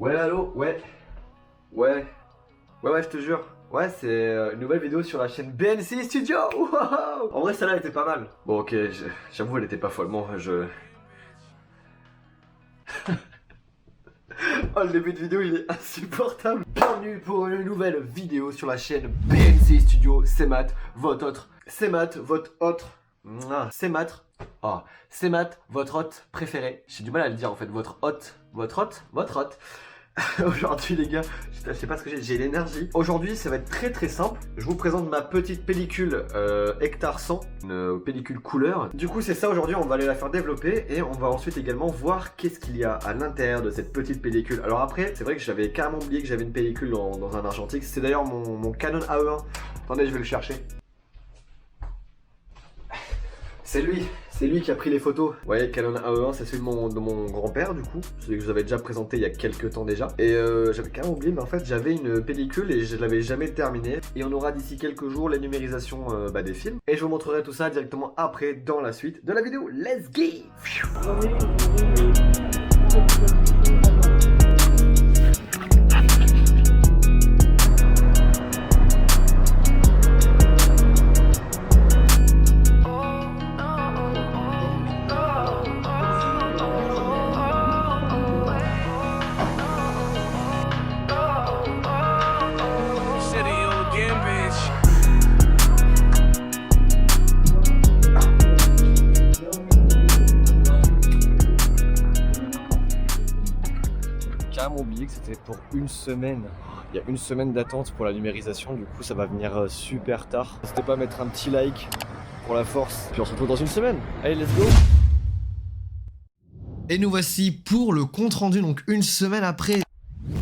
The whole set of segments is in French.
Ouais, allô, ouais, je te jure. Ouais, c'est une nouvelle vidéo sur la chaîne BNC Studio. Wow, en vrai, celle-là, elle était pas mal. Bon, ok, j'avoue, elle était pas follement. Oh, le début de vidéo, il est insupportable. Bienvenue pour une nouvelle vidéo sur la chaîne BNC Studio. C'est Matt, votre autre. C'est Matt, votre autre. C'est Matt. Oh, c'est Matt, votre hôte préféré. J'ai du mal à le dire en fait. Votre hôte. Votre hôte. Votre hôte. Aujourd'hui les gars, je sais pas ce que j'ai l'énergie. Aujourd'hui ça va être très simple. Je vous présente ma petite pellicule Hectare 100, une pellicule couleur. Du coup c'est ça aujourd'hui, on va aller la faire développer et on va ensuite également voir qu'est-ce qu'il y a à l'intérieur de cette petite pellicule. Alors après, c'est vrai que j'avais carrément oublié que j'avais une pellicule dans un argentique. C'est d'ailleurs mon Canon AE1. Attendez, je vais le chercher. C'est lui qui a pris les photos. Vous voyez, Canon AE1, c'est celui de mon grand-père, du coup. Celui que je vous avais déjà présenté il y a quelques temps déjà. Et j'avais carrément oublié, mais en fait, j'avais une pellicule et je l'avais jamais terminée. Et on aura d'ici quelques jours la numérisation des films. Et je vous montrerai tout ça directement après, dans la suite de la vidéo. Let's go! Carrément oublié que c'était pour une semaine. Il y a une semaine d'attente pour la numérisation, du coup ça va venir super tard. N'hésitez pas à mettre un petit like pour la force, puis on se retrouve dans une semaine. Allez, let's go! Et nous voici pour le compte rendu, donc une semaine après.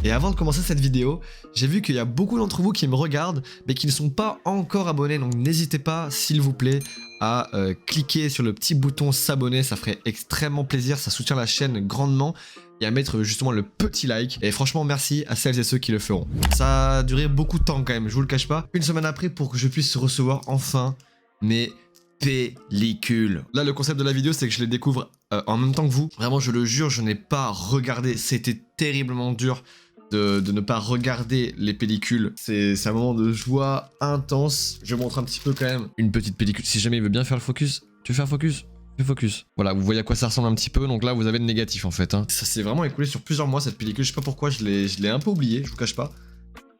Et avant de commencer cette vidéo, j'ai vu qu'il y a beaucoup d'entre vous qui me regardent, mais qui ne sont pas encore abonnés, donc n'hésitez pas, s'il vous plaît, à cliquer sur le petit bouton s'abonner, ça ferait extrêmement plaisir, ça soutient la chaîne grandement, et à mettre justement le petit like. Et franchement, merci à celles et ceux qui le feront. Ça a duré beaucoup de temps quand même, je vous le cache pas. Une semaine après pour que je puisse recevoir enfin mes pellicules. Là, le concept de la vidéo, c'est que je les découvre en même temps que vous. Vraiment, je le jure, je n'ai pas regardé. C'était terriblement dur de ne pas regarder les pellicules. C'est un moment de joie intense. Je montre un petit peu quand même une petite pellicule. Si jamais il veut bien faire le focus, tu veux faire focus? Fais focus. Voilà, vous voyez à quoi ça ressemble un petit peu. Donc là, vous avez le négatif en fait. Ça s'est vraiment écoulé sur plusieurs mois cette pellicule. Je sais pas pourquoi, je l'ai un peu oublié, je vous cache pas.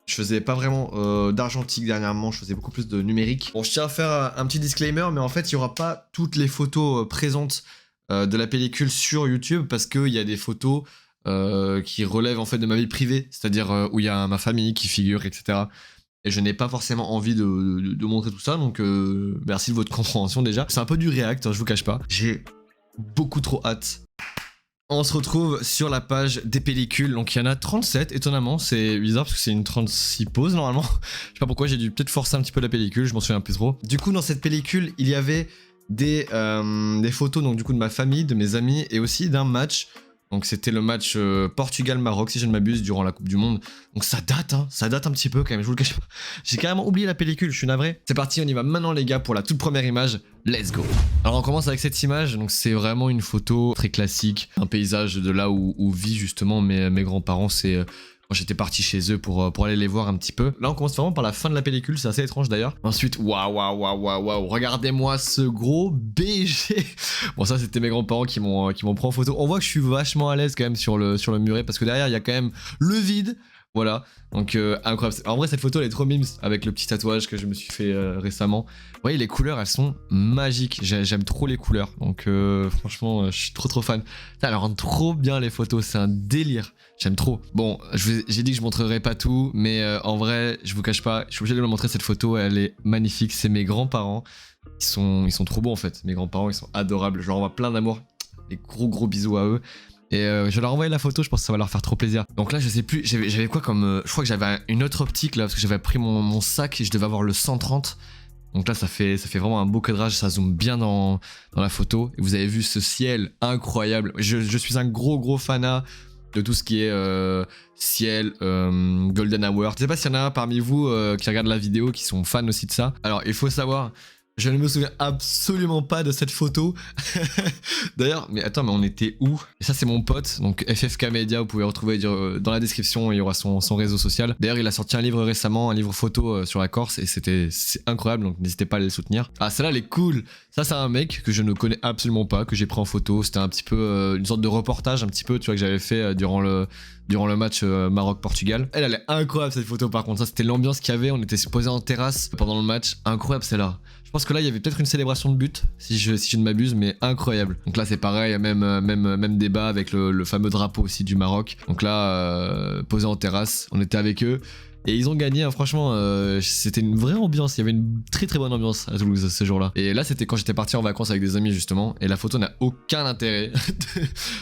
Je faisais pas vraiment d'argentique dernièrement, je faisais beaucoup plus de numérique. Bon, je tiens à faire un petit disclaimer, mais en fait, il y aura pas toutes les photos présentes de la pellicule sur YouTube parce qu'il y a des photos qui relèvent en fait de ma vie privée, c'est-à-dire où il y a ma famille qui figure, etc. Et je n'ai pas forcément envie de montrer tout ça, donc merci de votre compréhension déjà. C'est un peu du react, hein, je vous cache pas. J'ai beaucoup trop hâte. On se retrouve sur la page des pellicules, donc il y en a 37, étonnamment, c'est bizarre parce que c'est une 36 poses normalement. Je sais pas pourquoi, j'ai dû peut-être forcer un petit peu la pellicule, je m'en souviens plus trop. Du coup, dans cette pellicule, il y avait des photos donc du coup de ma famille, de mes amis et aussi d'un match. Donc c'était le match Portugal-Maroc si je ne m'abuse durant la Coupe du Monde. Donc ça date, hein, ça date un petit peu quand même, je vous le cache pas. J'ai carrément oublié la pellicule, je suis navré. C'est parti, on y va maintenant les gars pour la toute première image. Let's go. Alors on commence avec cette image, donc c'est vraiment une photo très classique. Un paysage de là où vivent justement mes grands-parents, c'est... Moi j'étais parti chez eux pour aller les voir un petit peu. Là on commence vraiment par la fin de la pellicule, c'est assez étrange d'ailleurs. Ensuite, waouh, regardez-moi ce gros BG. Bon ça c'était mes grands-parents qui m'ont pris en photo. On voit que je suis vachement à l'aise quand même sur le muret parce que derrière il y a quand même le vide. Voilà, donc incroyable. En vrai cette photo elle est trop mimes avec le petit tatouage que je me suis fait récemment. Vous voyez les couleurs elles sont magiques, j'aime trop les couleurs. Donc franchement je suis trop fan. Elle rend trop bien les photos, c'est un délire, j'aime trop. Bon j'ai dit que je montrerai pas tout, mais en vrai je vous cache pas, je suis obligé de vous montrer cette photo, elle est magnifique. C'est mes grands-parents, ils sont trop beaux en fait. Mes grands-parents ils sont adorables, je leur envoie plein d'amour. Des gros bisous à eux. Et je vais leur envoyer la photo, je pense que ça va leur faire trop plaisir. Donc là je sais plus, j'avais quoi comme... je crois que j'avais une autre optique là, parce que j'avais pris mon sac et je devais avoir le 130. Donc là ça fait vraiment un beau cadrage, ça zoome bien dans la photo. Et vous avez vu ce ciel incroyable. Je suis un gros fanat de tout ce qui est ciel, golden hour. Je sais pas s'il y en a parmi vous qui regardent la vidéo qui sont fans aussi de ça. Alors il faut savoir Je ne me souviens absolument pas de cette photo. D'ailleurs, mais attends, mais on était où? Et ça, c'est mon pote, donc FFK Media, vous pouvez retrouver dans la description, il y aura son réseau social. D'ailleurs, il a sorti un livre récemment, un livre photo sur la Corse, et c'est incroyable, donc n'hésitez pas à aller le soutenir. Ah, celle-là, elle est cool. Ça, c'est un mec que je ne connais absolument pas, que j'ai pris en photo. C'était un petit peu une sorte de reportage, un petit peu, tu vois, que j'avais fait durant le match Maroc-Portugal. Elle est incroyable cette photo par contre, ça c'était l'ambiance qu'il y avait, on était posé en terrasse pendant le match, incroyable celle-là. Je pense que là il y avait peut-être une célébration de but, si je ne m'abuse, mais incroyable. Donc là c'est pareil, même débat avec le fameux drapeau aussi du Maroc. Donc là, posé en terrasse, on était avec eux. Et ils ont gagné, hein, franchement, c'était une vraie ambiance, il y avait une très très bonne ambiance à Toulouse ce jour-là. Et là c'était quand j'étais parti en vacances avec des amis justement, et la photo n'a aucun intérêt.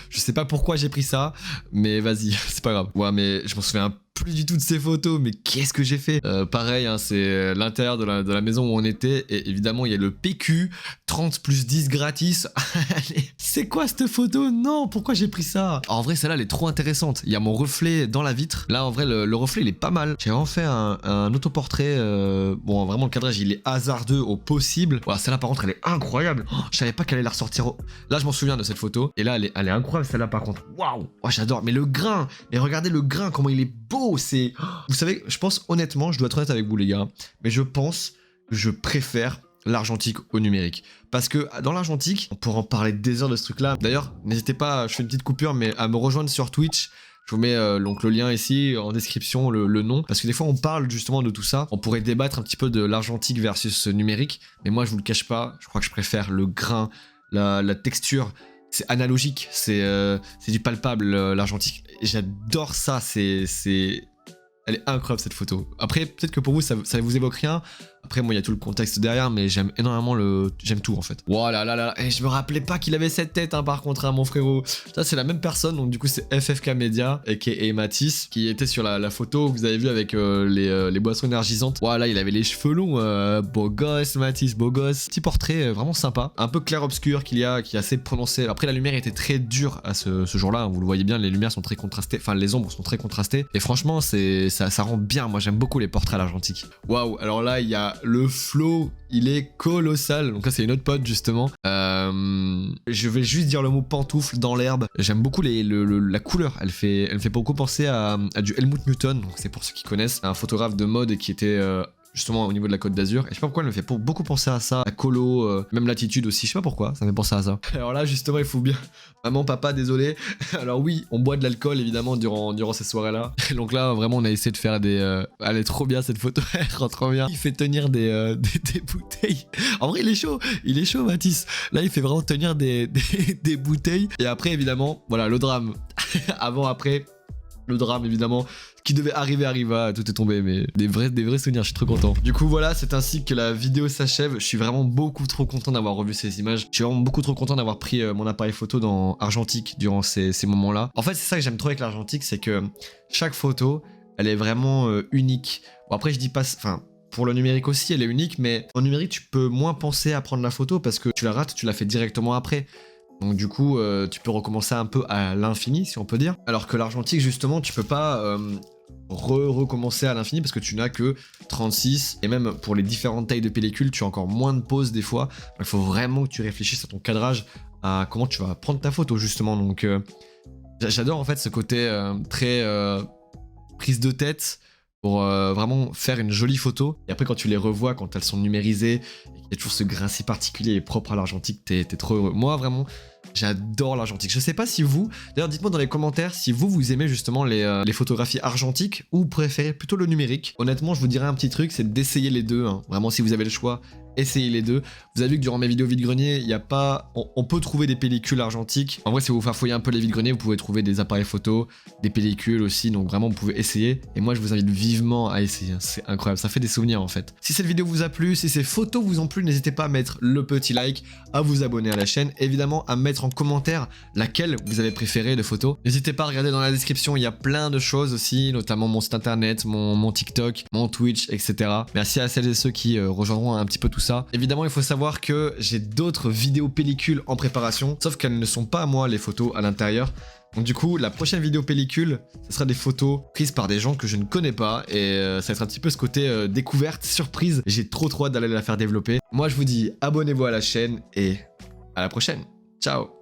Je sais pas pourquoi j'ai pris ça, mais vas-y, c'est pas grave. Ouais, mais je m'en souviens plus du tout de ces photos, mais qu'est-ce que j'ai fait? Pareil, hein, c'est l'intérieur de la maison où on était, et évidemment il y a le PQ, 30 plus 10 gratis. Allez, c'est quoi cette photo? Non, pourquoi j'ai pris ça? En vrai, celle-là elle est trop intéressante. Il y a mon reflet dans la vitre. Là en vrai, le reflet il est pas mal. J'ai vraiment fait un autoportrait. Bon, vraiment le cadrage il est hasardeux au possible. Voilà, celle-là par contre elle est incroyable. Oh, je savais pas qu'elle allait la ressortir. Là je m'en souviens de cette photo. Et là elle est incroyable celle-là par contre. Waouh, oh, j'adore. Mais le grain, mais regardez le grain, comment il est beau. C'est, vous savez, je pense honnêtement, je dois être honnête avec vous les gars, mais je pense que je préfère l'argentique au numérique. Parce que dans l'argentique, on pourrait en parler des heures de ce truc-là. D'ailleurs, n'hésitez pas, je fais une petite coupure, mais à me rejoindre sur Twitch. Je vous mets donc le lien ici en description, le nom. Parce que des fois, on parle justement de tout ça. On pourrait débattre un petit peu de l'argentique versus numérique. Mais moi, je vous le cache pas, je crois que je préfère le grain, la texture. C'est analogique, c'est du palpable, l'argentique. J'adore ça, elle est incroyable cette photo. Après, peut-être que pour vous, ça vous évoque rien. Après, moi, il y a tout le contexte derrière, mais j'aime énormément j'aime tout, en fait. Voilà, là. Et je me rappelais pas qu'il avait cette tête, hein, par contre, hein, mon frérot. Ça, c'est la même personne, donc du coup, c'est FFK Media, a.k.a. Matisse, qui était sur la photo que vous avez vu avec les boissons énergisantes. Voilà, il avait les cheveux longs, beau gosse, Matisse, beau gosse. Petit portrait vraiment sympa. Un peu clair-obscur qui est assez prononcé. Après, la lumière était très dure à ce jour-là, hein, vous le voyez bien, les lumières sont très contrastées, enfin, les ombres sont très contrastées. Et franchement, ça rend bien. Moi, j'aime beaucoup les portraits à l'argentique. Waouh, alors là, il y a le flow, il est colossal. Donc là c'est une autre pote justement. Je vais juste dire le mot pantoufle dans l'herbe. J'aime beaucoup la couleur. Elle me fait beaucoup penser à du Helmut Newton. Donc c'est pour ceux qui connaissent, un photographe de mode qui était justement au niveau de la Côte d'Azur. Et je sais pas pourquoi elle me fait beaucoup penser à ça, à colo, même l'attitude aussi. Je sais pas pourquoi, ça me fait penser à ça. Alors là justement il faut bien. Maman, papa, désolé. Alors oui, on boit de l'alcool évidemment durant ces soirées-là. Donc là vraiment on a essayé de faire des. Elle est trop bien cette photo, elle rend trop bien. Il fait tenir des bouteilles. En vrai il est chaud Mathis. Là il fait vraiment tenir des bouteilles. Et après évidemment, voilà le drame. Avant, après. Le drame évidemment, ce qui devait arriva, tout est tombé, mais des vrais souvenirs, je suis trop content. Du coup voilà, c'est ainsi que la vidéo s'achève. Je suis vraiment beaucoup trop content d'avoir revu ces images. Je suis vraiment beaucoup trop content d'avoir pris mon appareil photo dans argentique durant ces moments-là. En fait c'est ça que j'aime trop avec l'argentique, c'est que chaque photo, elle est vraiment unique. Bon après je dis pas, enfin pour le numérique aussi elle est unique, mais en numérique tu peux moins penser à prendre la photo parce que tu la rates, tu la fais directement après. Donc du coup, tu peux recommencer un peu à l'infini, si on peut dire. Alors que l'argentique, justement, tu peux pas recommencer à l'infini parce que tu n'as que 36. Et même pour les différentes tailles de pellicule, tu as encore moins de pauses des fois. Il faut vraiment que tu réfléchisses à ton cadrage, à comment tu vas prendre ta photo, justement. Donc j'adore en fait ce côté très prise de tête pour vraiment faire une jolie photo. Et après quand tu les revois, quand elles sont numérisées, il y a toujours ce grain si particulier et propre à l'argentique, t'es trop heureux. Moi vraiment, j'adore l'argentique. Je sais pas si vous, d'ailleurs dites-moi dans les commentaires si vous aimez justement les photographies argentiques ou préférez plutôt le numérique. Honnêtement je vous dirais un petit truc, c'est d'essayer les deux, hein. Vraiment si vous avez le choix, essayez les deux. Vous avez vu que durant mes vidéos vide-grenier, il y a pas... On peut trouver des pellicules argentiques. En vrai, si vous farfouillez un peu les vide-greniers, vous pouvez trouver des appareils photo, des pellicules aussi. Donc vraiment, vous pouvez essayer. Et moi, je vous invite vivement à essayer. C'est incroyable. Ça fait des souvenirs en fait. Si cette vidéo vous a plu, si ces photos vous ont plu, n'hésitez pas à mettre le petit like, à vous abonner à la chaîne. Évidemment, à mettre en commentaire laquelle vous avez préféré de photos. N'hésitez pas à regarder dans la description. Il y a plein de choses aussi, notamment mon site internet, mon TikTok, mon Twitch, etc. Merci à celles et ceux qui rejoindront un petit peu tout ça. Évidemment, il faut savoir que j'ai d'autres vidéos pellicules en préparation, sauf qu'elles ne sont pas à moi les photos à l'intérieur. Donc du coup, la prochaine vidéo pellicule, ce sera des photos prises par des gens que je ne connais pas et ça va être un petit peu ce côté découverte, surprise. J'ai trop hâte d'aller la faire développer. Moi, je vous dis abonnez-vous à la chaîne et à la prochaine. Ciao.